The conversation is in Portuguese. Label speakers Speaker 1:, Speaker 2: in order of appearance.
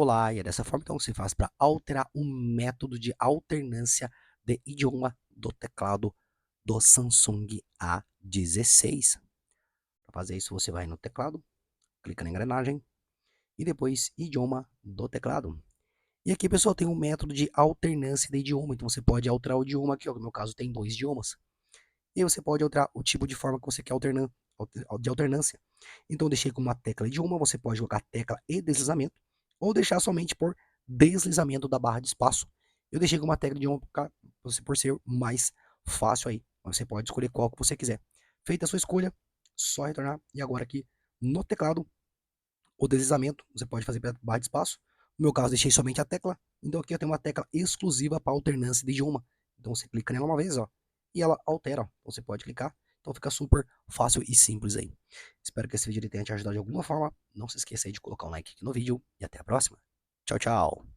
Speaker 1: Olá, e é dessa forma então que se faz para alterar o método de alternância de idioma do teclado do Samsung A16. Para fazer isso, você vai no teclado, clica na engrenagem e depois idioma do teclado. E aqui, pessoal, tem um método de alternância de idioma. Então você pode alterar o idioma aqui, ó, no meu caso tem 2 idiomas. E você pode alterar o tipo de forma que você quer de alternância. Então eu deixei com uma tecla idioma, você pode colocar tecla e deslizamento, ou deixar somente por deslizamento da barra de espaço. Eu deixei com uma tecla idioma por ser mais fácil aí. Você pode escolher qual que você quiser. Feita a sua escolha, só retornar. E agora aqui no teclado, o deslizamento, você pode fazer pela barra de espaço. No meu caso, deixei somente a tecla. Então aqui eu tenho uma tecla exclusiva para alternância de idioma. Então você clica nela uma vez, ó, e ela altera, ó. Então você pode clicar. Então fica super fácil e simples aí. Espero que esse vídeo tenha te ajudado de alguma forma. Não se esqueça aí de colocar um like aqui no vídeo e até a próxima. Tchau, tchau.